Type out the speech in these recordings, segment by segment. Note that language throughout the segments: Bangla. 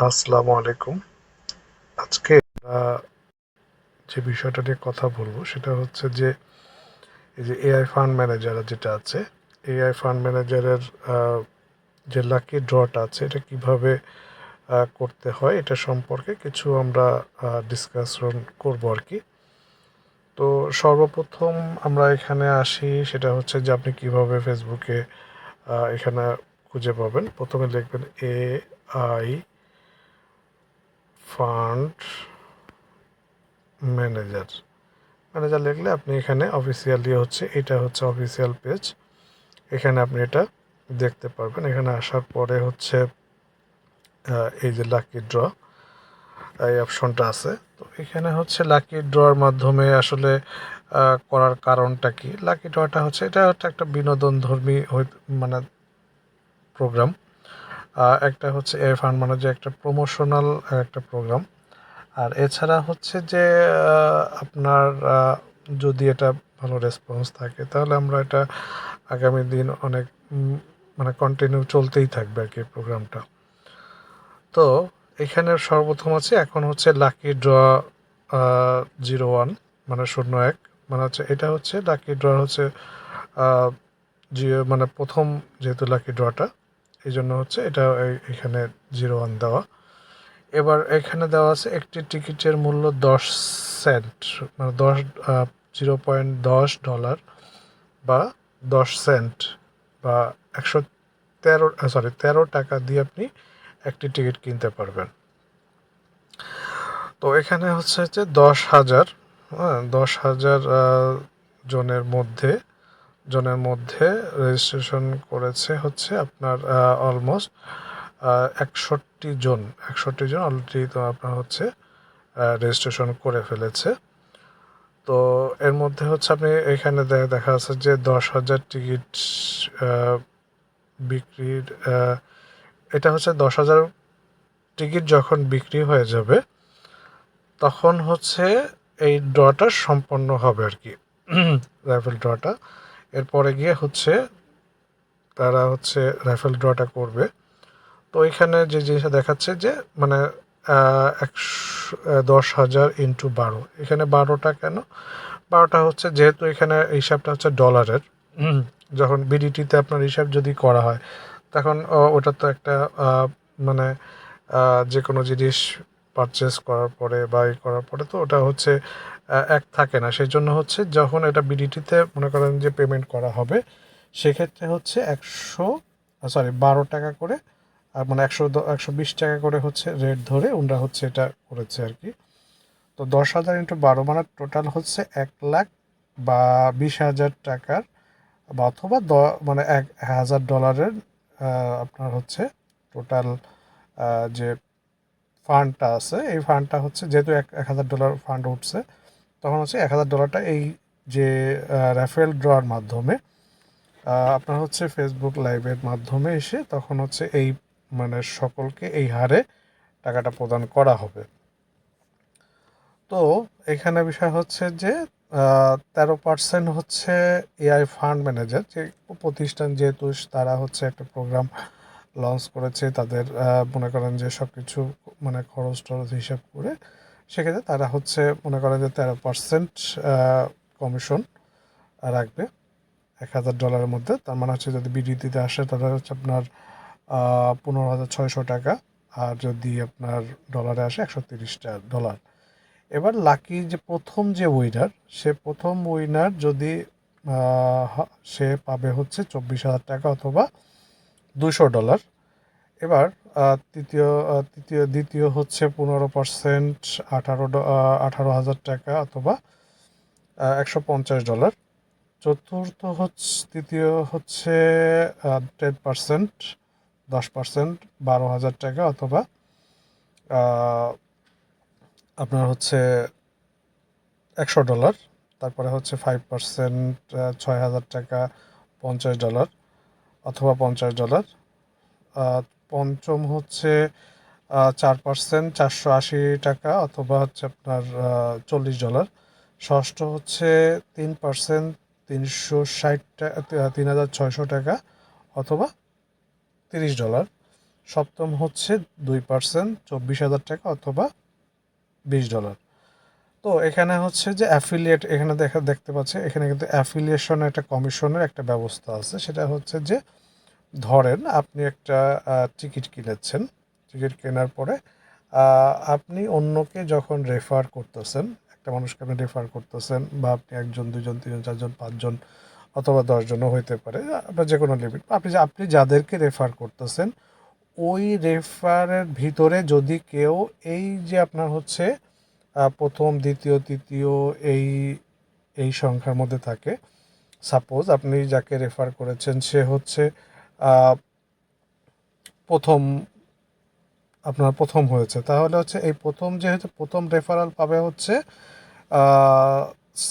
আসসালামু আলাইকুম। আজকে যে বিষয়টা নিয়ে কথা বলবো সেটা হচ্ছে যে এই যে এআই ফান্ড ম্যানেজার যেটা আছে, এআই ফান্ড ম্যানেজারের যে লাকি ড্রটা আছে এটা কিভাবে করতে হয় এটা সম্পর্কে কিছু আমরা ডিসকাশন করবো আর কি। তো সর্বপ্রথম আমরা এখানে আসি, সেটা হচ্ছে যে আপনি কিভাবে ফেসবুকে এখানে খুঁজে পাবেন। প্রথমে লিখবেন এআই ফান্ড ম্যানেজার। ম্যানেজার লিখলে আপনি এখানে অফিসিয়ালি হচ্ছে এটা হচ্ছে অফিসিয়াল পেজ, এখানে আপনি এটা দেখতে পারবেন। এখানে আসার পরে হচ্ছে এই যে লাকি ড্র এই অপশনটা আছে। তো এখানে হচ্ছে লাকি ড্রর মাধ্যমে আসলে করার কারণটা কি, লাকি ড্রটা হচ্ছে এটা হচ্ছে একটা বিনোদন ধর্মী মানে প্রোগ্রাম। একটা হচ্ছে এ ফান্ড মানে যে একটা প্রমোশনাল একটা প্রোগ্রাম। আর এছাড়া হচ্ছে যে আপনার যদি এটা ভালো রেসপন্স থাকে তাহলে আমরা এটা আগামী দিন অনেক মানে কন্টিনিউ চলতেই থাকবে আর কি প্রোগ্রামটা। তো এখানে সর্বপ্রথম আছে এখন হচ্ছে লাকি ড্র 01 মানে 01, মানে হচ্ছে এটা হচ্ছে লাকি ড্র হচ্ছে মানে প্রথম যেহেতু লাকি ড্রটা এই জন্য হচ্ছে এটা এখানে 01 দেওয়া। এবার এখানে দেওয়া আছে একটি টিকিটের মূল্য 10 সেন্ট, মানে 0.10 ডলার বা 10 সেন্ট বা 13 টাকা দিয়ে আপনি একটি টিকিট কিনতে পারবেন। তো এখানে হচ্ছে যে 10,000, হ্যাঁ 10,000 জনের মধ্যে রেজিস্ট্রেশন করেছে হচ্ছে আপনার অলমোস্ট 61 জন অলরেডি তো আপনার হচ্ছে রেজিস্ট্রেশন করে ফেলেছে। তো এর মধ্যে হচ্ছে আপনি এখানে দেখা যাচ্ছে যে 10,000 টিকিট বিক্রির এটা হচ্ছে 10,000 টিকিট যখন বিক্রি হয়ে যাবে তখন হচ্ছে এই ড্রটা সম্পন্ন হবে আর কি, রাইফেল ড্রটা। এরপরে গিয়ে হচ্ছে তারা হচ্ছে রাইফেল ড্রটা করবে। তো এখানে যে জিনিসটা দেখাচ্ছে যে মানে 10,000 ইন্টু 12, এখানে 12টা কেন, 12টা হচ্ছে যেহেতু এখানে হিসাবটা হচ্ছে ডলারের। যখন বিডিটিতে আপনার হিসাব যদি করা হয় তখন ওটা তো একটা মানে যে কোনো জিনিস পারচেস করার পরে বা করার পরে তো ওটা হচ্ছে এক থাকে না, সেই জন্য হচ্ছে যখন এটা বিডিটিতে মনে করেন যে পেমেন্ট করা হবে সেক্ষেত্রে হচ্ছে 12 টাকা করে, আর মানে 120 টাকা করে হচ্ছে রেট ধরে ওরা হচ্ছে এটা করেছে আর কি। তো 10,000 ইন্টু 12 মানে টোটাল হচ্ছে 1 লাখ বা 20,000 টাকার বা অথবা মানে 1,000 ডলারের আপনার হচ্ছে টোটাল যে ফান্ডটা আছে এই ফান্ডটা হচ্ছে যেহেতু 1,000 ডলার ফান্ড উঠছে তখন হচ্ছে 1,000 ডলারটা এই যে র্যাফেল ড্রর মাধ্যমে আপনার হচ্ছে ফেসবুক লাইভের মাধ্যমে এসে তখন হচ্ছে এই মানে সকলকে এই হারে টাকাটা প্রদান করা হবে। তো এখানে বিষয় হচ্ছে যে 13% হচ্ছে এআই ফান্ড ম্যানেজার যে প্রতিষ্ঠান, যেহেতু তারা হচ্ছে একটা প্রোগ্রাম লঞ্চ করেছে তাদের মনে করেন যে সব কিছু মানে খরচ টরচ হিসাব করে সেক্ষেত্রে তারা হচ্ছে মনে করেন যে 13% কমিশন রাখবে 1,000 ডলারের মধ্যে। তার মানে হচ্ছে যদি বিডিটিতে আসে তাহলে হচ্ছে আপনার 15,600 টাকা, আর যদি আপনার ডলারে আসে 130 ডলার। এবার লাকি যে প্রথম যে উইনার, সে প্রথম উইনার যদি সে পাবে হচ্ছে 24,000 টাকা অথবা 200 ডলার। এবার দ্বিতীয় হচ্ছে 15%, 18,000 টাকা অথবা 150 ডলার। চতুর্থ হচ্ছে তৃতীয় হচ্ছে 10%, 10%, 12,000 টাকা অথবা আপনার হচ্ছে 100 ডলার। তারপরে হচ্ছে 5%, 6,000 টাকা, 50 ডলার অথবা 50 ডলার। পঞ্চম হচ্ছে 4%, 480 টাকা অথবা হচ্ছে আপনার 40 ডলার। ষষ্ঠ হচ্ছে 3%, 360 টাকা, 3,600 টাকা অথবা 30 ডলার। সপ্তম হচ্ছে 2%, 24,000 টাকা অথবা $20। তো এখানে হচ্ছে যে অ্যাফিলিয়েট, এখানে দেখতে পাচ্ছে এখানে কিন্তু অ্যাফিলিয়েশন একটা কমিশনের একটা ব্যবস্থা আছে। সেটা হচ্ছে যে ধরেন আপনি একটা টিকিট কিনেছেন, টিকিট কেনার পরে আপনি অন্যকে যখন রেফার করতেছেন, একটা মানুষকে আপনি রেফার করতেছেন, বা আপনি 1 জন 2 জন 3 জন 4 জন 5 জন অথবা 10 জনও হইতে পারে, বা যে কোনো লিমিট, আপনি যাদেরকে রেফার করতেছেন ওই রেফারের ভিতরে যদি কেউ এই যে আপনার হচ্ছে প্রথম, দ্বিতীয়, তৃতীয় এই এই সংখ্যার মধ্যে থাকে, সাপোজ আপনি যাকে রেফার করেছেন সে হচ্ছে প্রথম, আপনার প্রথম হয়েছে, তাহলে হচ্ছে এই প্রথম যেহেতু প্রথম রেফারাল পাবে হচ্ছে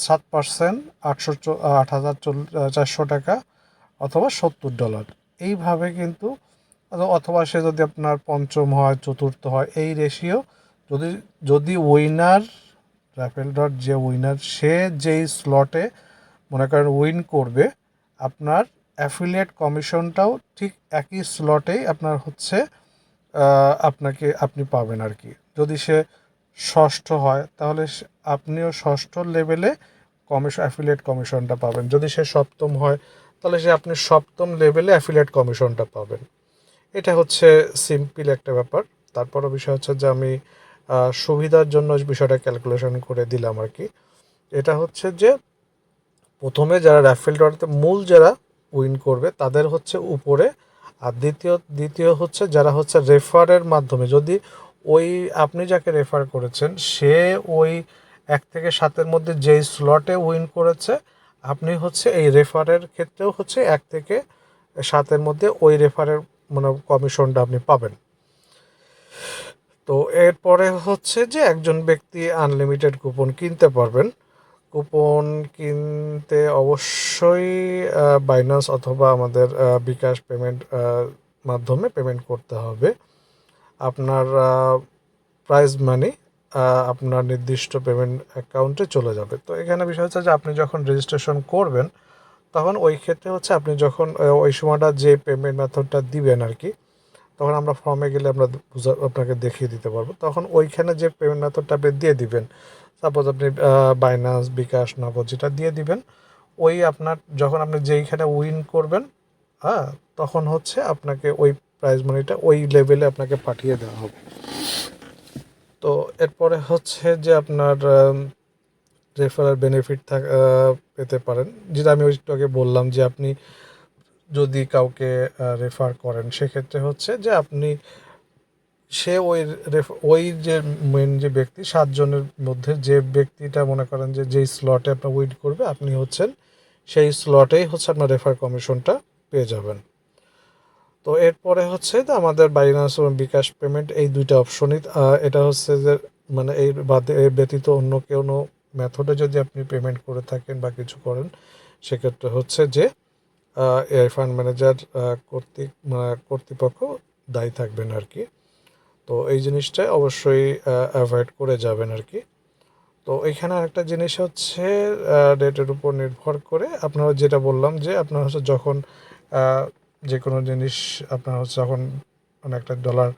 7%, 8,400 টাকা অথবা $70। এইভাবে কিন্তু, অথবা সে যদি আপনার পঞ্চম হয়, চতুর্থ হয়, এই রেশিও, যদি যদি উইনার, রাফেল ডট যে উইনার সে যেই স্লটে মনে করেন উইন করবে, আপনার অ্যাফিলিয়েট কমিশনটাও ঠিক একই স্লটেই আপনার হচ্ছে আপনি পাবেন আর কি। যদি সে ষষ্ঠ হয় তাহলে আপনিও ষষ্ঠ লেভেলে অ্যাফিলিয়েট কমিশনটা পাবেন। যদি সে সপ্তম হয় তাহলে আপনি সপ্তম লেভেলে অ্যাফিলিয়েট কমিশনটা পাবেন। এটা হচ্ছে সিম্পল একটা ব্যাপার। তারপরও বিষয় হচ্ছে যে আমি সুবিধার জন্য বিষয়টা ক্যালকুলেশন করে দিলাম আর কি। এটা হচ্ছে যে প্রথমে যারা র্যাফেল ড্রতে মূল যারা উইন করবে তাদের হচ্ছে উপরে, আর দ্বিতীয় হচ্ছে যারা হচ্ছে রেফারের মাধ্যমে, যদি ওই আপনি যাকে রেফার করেছেন সে ওই 1 থেকে 7-এর মধ্যে যেই স্লটে উইন করেছে, আপনি হচ্ছে এই রেফারের ক্ষেত্রেও হচ্ছে 1 থেকে 7-এর মধ্যে ওই রেফারের মানে কমিশনটা আপনি পাবেন। তো এরপরে হচ্ছে যে একজন ব্যক্তি আনলিমিটেড কুপন কিনতে পারবেন। কুপন কিনতে অবশ্যই বাইন্যান্স অথবা আমাদের বিকাশ পেমেন্ট মাধ্যমে পেমেন্ট করতে হবে। আপনার প্রাইজ মানি আপনার নির্দিষ্ট পেমেন্ট অ্যাকাউন্টে চলে যাবে। তো এখানে বিষয় হচ্ছে যে আপনি যখন রেজিস্ট্রেশন করবেন তখন ওই ক্ষেত্রে হচ্ছে আপনি যখন ওই সময়টা যে পেমেন্ট মেথডটা দিবেন আর কি, তখন আমরা ফর্মে গেলে আমরা আপনাকে দেখিয়ে দিতে পারবো। তখন ওইখানে যে পেমেন্ট মেথডটা আপনি দিয়ে দিবেন, সাপোজ আপনি বাইন্যান্স, বিকাশ, নগদ যেটা দিয়ে দিবেন, ওই আপনার যখন আপনি যেইখানে উইন করবেন, হ্যাঁ, তখন হচ্ছে আপনাকে ওই প্রাইজ মানিটা ওই লেভেলে আপনাকে পাঠিয়ে দেওয়া হবে। তো এরপরে হচ্ছে যে আপনার রেফারাল বেনিফিট পেতে পারেন, যেটা আমি একটু আগে বললাম যে আপনি যদি কাউকে রেফার করেন সেক্ষেত্রে হচ্ছে যে আপনি সে ওই যে মেন যে ব্যক্তি 7 জনের মধ্যে যে ব্যক্তিটা মনে করেন যে যেই স্লটে আপনার উইন করবে, আপনি হচ্ছেন সেই স্লটেই হচ্ছে আপনার রেফার কমিশনটা পেয়ে যাবেন। তো এরপরে হচ্ছে যে আমাদের বাইন্যান্স এবং বিকাশ পেমেন্ট এই দুইটা অপশনই, এটা হচ্ছে যে মানে এর ব্যতীত অন্য কোনো মেথডে যদি আপনি পেমেন্ট করে থাকেন বা কিছু করেন, সেক্ষেত্রে হচ্ছে যে ফান্ড ম্যানেজার কর্তৃপক্ষ দায়ী থাকবেন আর কি। তো এই জিনিসটা অবশ্যই অ্যাভয়েড করে যাবেন আর কি। তো এখানে আরেকটা জিনিস হচ্ছে ডেটের উপর নির্ভর করে আপনারা, যেটা বললাম যে আপনার হচ্ছে যখন যে কোনো জিনিস আপনার হচ্ছে যখন মানে একটা ডলার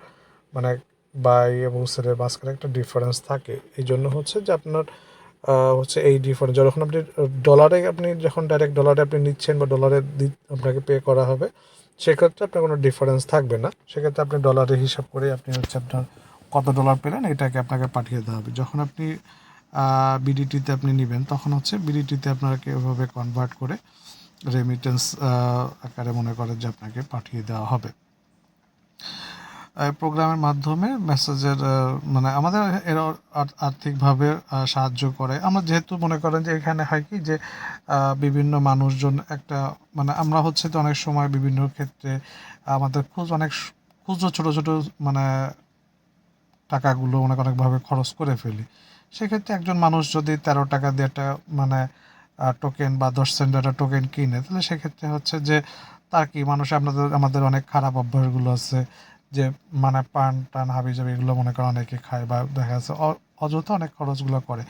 মানে বাই এবং সেলের মাঝখানে একটা ডিফারেন্স থাকে, এই জন্য হচ্ছে যে আপনার হচ্ছে এই ডিফারেন্স যখন আপনি ডলারে, আপনি যখন ডাইরেক্ট ডলারে আপনি নিচ্ছেন বা ডলারে আপনাকে পে করা হবে, সেক্ষেত্রে আপনার কোনো ডিফারেন্স থাকবে না। সেক্ষেত্রে আপনি ডলারে হিসাব করে আপনি হচ্ছে আপনার কত ডলার পেলেন এটাকে আপনাকে পাঠিয়ে দেওয়া হবে। যখন আপনি বিডিটিতে আপনি নেবেন তখন হচ্ছে বিডিটিতে আপনাকে এভাবে কনভার্ট করে রেমিটেন্স আকারে মনে করেন যে আপনাকে পাঠিয়ে দেওয়া হবে। প্রোগ্রামের মাধ্যমে মেসেজের মানে আমাদের এরা আর্থিকভাবে সাহায্য করে। আমরা যেহেতু মনে করেন যে এখানে হয় কি যে বিভিন্ন মানুষজন একটা মানে আমরা হচ্ছে তো অনেক সময় বিভিন্ন ক্ষেত্রে আমাদের খুচরো ছোটো ছোটো মানে টাকাগুলো অনেকভাবে খরচ করে ফেলি। সেক্ষেত্রে একজন মানুষ যদি 13 টাকা দিয়ে একটা মানে টোকেন বা 10 সেন্টের একটা টোকেন কিনে, তাহলে সেক্ষেত্রে হচ্ছে যে তার কি মানুষ আমাদের অনেক খারাপ অভ্যাসগুলো আছে, যে মানে পান টান হাবিজাবি এগুলো মনে করেন অনেকে খায় বা দেখা যাচ্ছে অযথা অনেক খরচগুলো করে।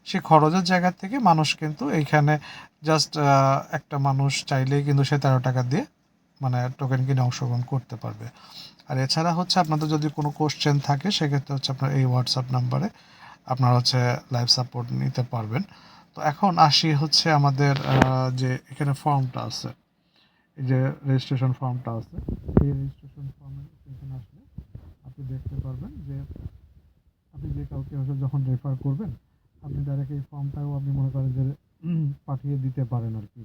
সেই খরচের জায়গা থেকে মানুষ কিন্তু এইখানে জাস্ট একটা মানুষ চাইলেই কিন্তু সে 13 টাকা দিয়ে মানে টোকেন কিনে অংশগ্রহণ করতে পারবে। আর এছাড়া হচ্ছে আপনাদের যদি কোনো কোশ্চেন থাকে সেক্ষেত্রে হচ্ছে আপনার এই হোয়াটসঅ্যাপ নাম্বারে আপনারা হচ্ছে লাইভ সাপোর্ট নিতে পারবেন। তো এখন আসি হচ্ছে আমাদের যে এখানে ফর্মটা আছে, এই যে রেজিস্ট্রেশন ফর্মটা আছে, এই রেজিস্ট্রেশন ফর্মে এখানে আসলে আপনি দেখতে পারবেন যে আপনি যে কাউকে হচ্ছে যখন রেফার করবেন আপনি ডাইরেক্ট এই ফর্মটাও আপনি মনে করেন যে পাঠিয়ে দিতে পারেন আর কি।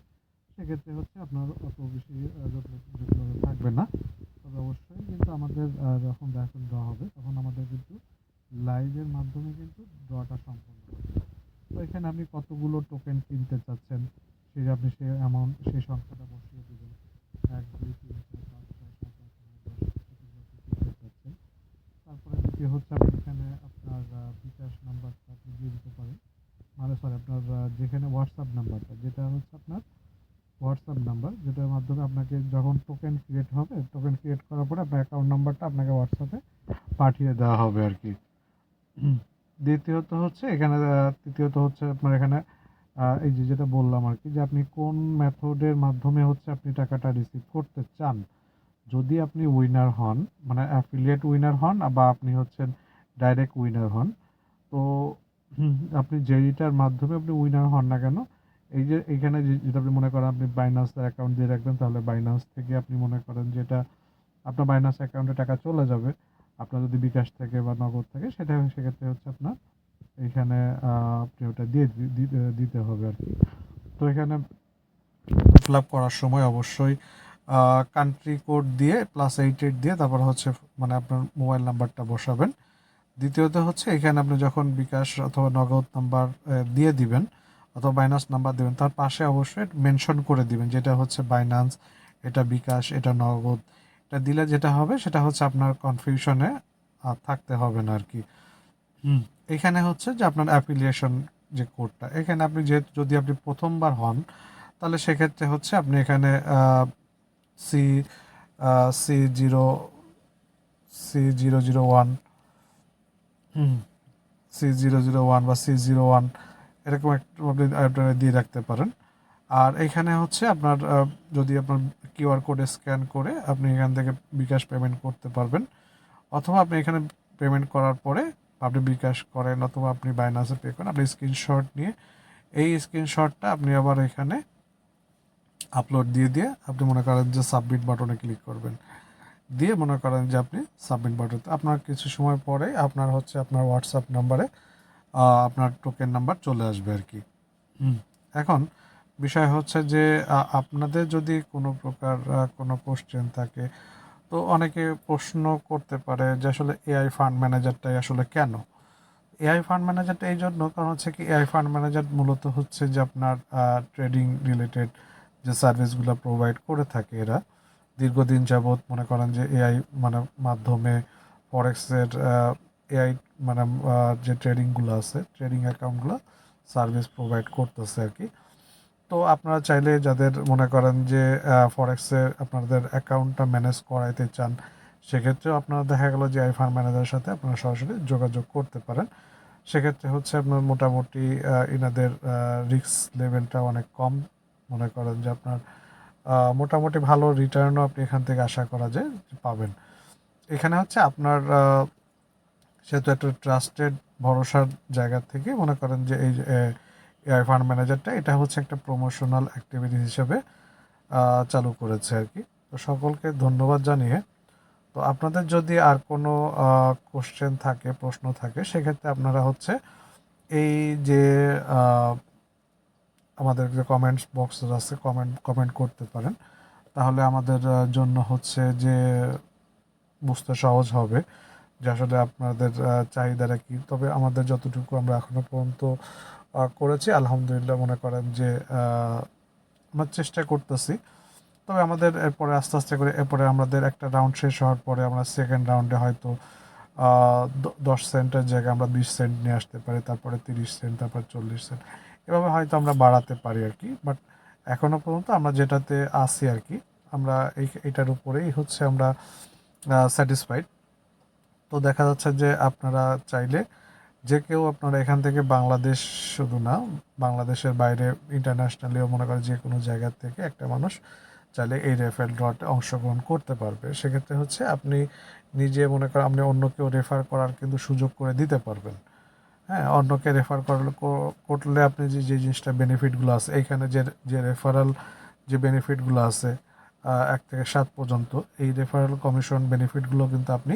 সেক্ষেত্রে হচ্ছে আপনার অত বেশি জটিলতা থাকবে না। তবে অবশ্যই কিন্তু আমাদের যখন রেফারেল দেওয়া হবে তখন আমাদের কিন্তু লাইভের মাধ্যমে কিন্তু ড্রটা সম্পন্ন হবে। তো এখানে আপনি কতগুলো টোকেন কিনতে চাচ্ছেন সেই আপনি সেই অ্যামাউন্ট সেই সংখ্যাটা বসিয়ে দেবেন, 1 2 3 4 5 6 7 8 9 10 কতগুলো আপনি কিনতে চাচ্ছেন। তারপরে দ্বিতীয় হচ্ছে আপনি এখানে আপনার বিকাশ নাম্বারটা আপনি দিয়ে দিতে পারেন, মানে সরি আপনার যেখানে হোয়াটসঅ্যাপ নাম্বারটা যেটা হচ্ছে আপনার হোয়াটসঅ্যাপ নাম্বার, যেটার মাধ্যমে আপনাকে যখন টোকেন ক্রিয়েট হবে টোকেন ক্রিয়েট করার পরে আপনার অ্যাকাউন্ট নাম্বারটা আপনাকে হোয়াটসঅ্যাপে পাঠিয়ে দেওয়া হবে আর কি। দ্বিতীয়ত হচ্ছে এখানে তৃতীয়ত হচ্ছে আপনার এখানে এই যে যেটা বললাম আর কি, যে আপনি কোন মেথডের মাধ্যমে হচ্ছে আপনি টাকাটা রিসিভ করতে চান। যদি আপনি উইনার হন, মানে অ্যাফিলিয়েট উইনার হন বা আপনি হচ্ছেন ডাইরেক্ট উইনার হন, তো আপনি যেইটার মাধ্যমে আপনি উইনার হন না কেন, এই যে এইখানে যেটা আপনি মনে করেন আপনি বাইন্যান্সের অ্যাকাউন্ট দিয়ে রাখবেন, তাহলে বাইন্যান্স থেকে আপনি মনে করেন যে এটা আপনার বাইন্যান্স অ্যাকাউন্টে টাকা চলে যাবে। আপনার যদি বিকাশ থেকে বা নগদ থাকে সেটা সেক্ষেত্রে হচ্ছে আপনার এইখানে আপনি ওটা দিয়ে দিতে হবে আর কি। তো এখানে ফিল আপ করার সময় অবশ্যই কান্ট্রি কোড দিয়ে +88 দিয়ে তারপর হচ্ছে মানে আপনার মোবাইল নাম্বারটা বসাবেন। দ্বিতীয়ত হচ্ছে এখানে আপনি যখন বিকাশ অথবা নগদ নাম্বার দিয়ে দিবেন অথবা বাইন্যান্স নাম্বার দেবেন, তার পাশে অবশ্যই মেনশন করে দিবেন যেটা হচ্ছে বাইন্যান্স, এটা বিকাশ, এটা নগদ। এটা দিলে যেটা হবে সেটা হচ্ছে আপনার কনফিউশনে থাকতে হবে না আর কি। এখানে হচ্ছে যে আপনার অ্যাফিলিয়েশন যে কোডটা, এখানে আপনি যদি আপনি প্রথমবার হন তাহলে সেক্ষেত্রে হচ্ছে আপনি এখানে C C zero C001 C001 বা C01 এরকম একটা আপনি দিয়ে রাখতে পারেন। আর এখানে হচ্ছে আপনার যদি আপনার কিউআর কোডে স্ক্যান করে আপনি এখান থেকে বিকাশ পেমেন্ট করতে পারবেন, অথবা আপনি এখানে পেমেন্ট করার পরে আপনি বিকাশ করেন অথবা আপনি বাইনান্সে পে করেন, আপনি স্ক্রিনশট নিয়ে এই স্ক্রিনশটটা আপনি আবার এখানে আপলোড দিয়ে আপনি মনে করেন যে সাবমিট বাটনে ক্লিক করবেন, দিয়ে মনে করেন যে আপনি সাবমিট বাটন, আপনার কিছু সময় পরে আপনার হচ্ছে আপনার হোয়াটসঅ্যাপ নাম্বারে আপনার টোকেন নাম্বার চলে আসবে আর কি। এখন বিষয় হচ্ছে যে আপনাদের যদি কোনো প্রকার কোনো কোশ্চেন থাকে, তো অনেকে প্রশ্ন করতে পারে যে আসলে এআই ফান্ড ম্যানেজারটাই আসলে কেন। এআই ফান্ড ম্যানেজারটা এই জন্য কারণ হচ্ছে কি এআই ফান্ড ম্যানেজার মূলত হচ্ছে যে আপনার ট্রেডিং রিলেটেড যে সার্ভিসগুলো প্রোভাইড করে থাকে এরা দীর্ঘদিন যাবৎ মনে করেন যে এআই মানে মাধ্যমে ফরেক্সের এআই মানে যে ট্রেডিংগুলো আছে ট্রেডিং অ্যাকাউন্টগুলো সার্ভিস প্রোভাইড করতেছে আর কি। তো আপনারা চাইলে যাদের মনে করেন যে ফরেক্সের আপনাদের অ্যাকাউন্টটা ম্যানেজ করাইতে চান, সেক্ষেত্রেও আপনারা দেখা গেল যে আই ফান্ড ম্যানেজারের সাথে আপনারা সরাসরি যোগাযোগ করতে পারেন। সেক্ষেত্রে হচ্ছে আপনার মোটামুটি ইনাদের রিস্ক লেভেলটা অনেক কম, মনে করেন যে আপনার মোটামুটি ভালো রিটার্নও আপনি এখান থেকে আশা করা যায় যে পাবেন। এখানে হচ্ছে আপনার সেহেতু একটা ট্রাস্টেড ভরসার জায়গা থেকে মনে করেন যে এই এআই ফান্ড ম্যানেজারটা এটা হচ্ছে একটা প্রমোশনাল অ্যাক্টিভিটি হিসেবে চালু করেছে আর কি। তো সকলকে ধন্যবাদ জানিয়ে, তো আপনাদের যদি আর কোনো কোশ্চেন থাকে প্রশ্ন থাকে সেক্ষেত্রে আপনারা হচ্ছে এই যে আমাদের যে কমেন্টস বক্স আছে কমেন্ট করতে পারেন, তাহলে আমাদের জন্য হচ্ছে যে বুঝতে সহজ হবে যে আসলে আপনাদের চাহিদাটা কী। তবে আমাদের যতটুকু আমরা এখনও পর্যন্ত করেছি আলহামদুলিল্লাহ মনে করেন যে আমরা চেষ্টা করতেছি। তবে আমাদের এরপরে আস্তে আস্তে করে এরপরে আমাদের একটা রাউন্ড শেষ হওয়ার পরে আমরা সেকেন্ড রাউন্ডে হয়তো 10 সেন্টের জায়গায় আমরা 20 সেন্ট নিয়ে আসতে পারি, তারপরে 30 সেন্ট, তারপর 40 সেন্ট, এভাবে হয়তো আমরা বাড়াতে পারি আর কি। বাট এখনও পর্যন্ত আমরা যেটাতে আসি আর কি, আমরা এইটার উপরেই হচ্ছে আমরা স্যাটিসফাইড। তো দেখা যাচ্ছে যে আপনারা চাইলে যে কেউ আপনারা এখান থেকে বাংলাদেশ শুধু না, বাংলাদেশের বাইরে ইন্টারন্যাশনালিও মনে করেন যে কোনো জায়গা থেকে একটা মানুষ চাইলে এই রেফারেল ড্রতে অংশগ্রহণ করতে পারবে। সেক্ষেত্রে হচ্ছে আপনি নিজে মনে করেন আপনি অন্যকেও রেফার করার কিন্তু সুযোগ করে দিতে পারবেন। হ্যাঁ, অন্যকে রেফার করলে আপনি যে যে জিনিসটা বেনিফিটগুলো আছে এইখানে যে রেফারেল যে বেনিফিটগুলো আছে 1 থেকে 7 পর্যন্ত, এই রেফারেল কমিশন বেনিফিটগুলো কিন্তু আপনি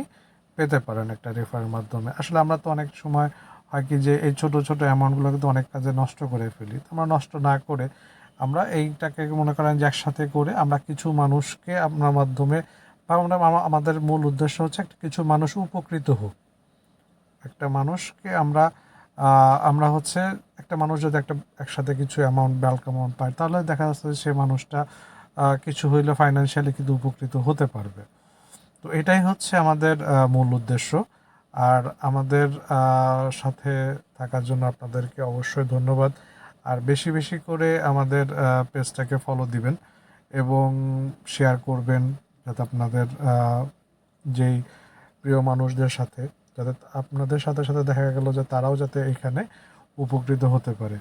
পেতে পারেন একটা রেফারের মাধ্যমে। আসলে আমরা তো অনেক সময় হয় কি যে এই ছোট ছোট অ্যামাউন্টগুলো কিন্তু অনেক কাজে নষ্ট করে ফেলি। তো আমরা নষ্ট না করে আমরা এইটাকে মনে করেন যে একসাথে করে আমরা কিছু মানুষকে আপনার মাধ্যমে বা আমরা আমাদের মূল উদ্দেশ্য হচ্ছে একটা কিছু মানুষ উপকৃত হোক। একটা মানুষকে আমরা হচ্ছে একটা মানুষ যদি একসাথে কিছু অ্যামাউন্ট বাল্ক অ্যামাউন্ট পায়, তাহলে দেখা যাচ্ছে যে সে মানুষটা কিছু হইলে ফাইন্যান্সিয়ালি কিন্তু উপকৃত হতে পারবে। তো এটাই হচ্ছে আমাদের মূল উদ্দেশ্য। আর আমাদের সাথে থাকার জন্য আপনাদেরকে অবশ্যই ধন্যবাদ। আর বেশি বেশি করে আমাদের পেজটাকে ফলো দিবেন এবং শেয়ার করবেন, যাতে আপনাদের যেই প্রিয় মানুষদের সাথে, যাতে আপনাদের সাথে সাথে দেখা গেল যে তারাও যাতে এখানে উপকৃত হতে পারে।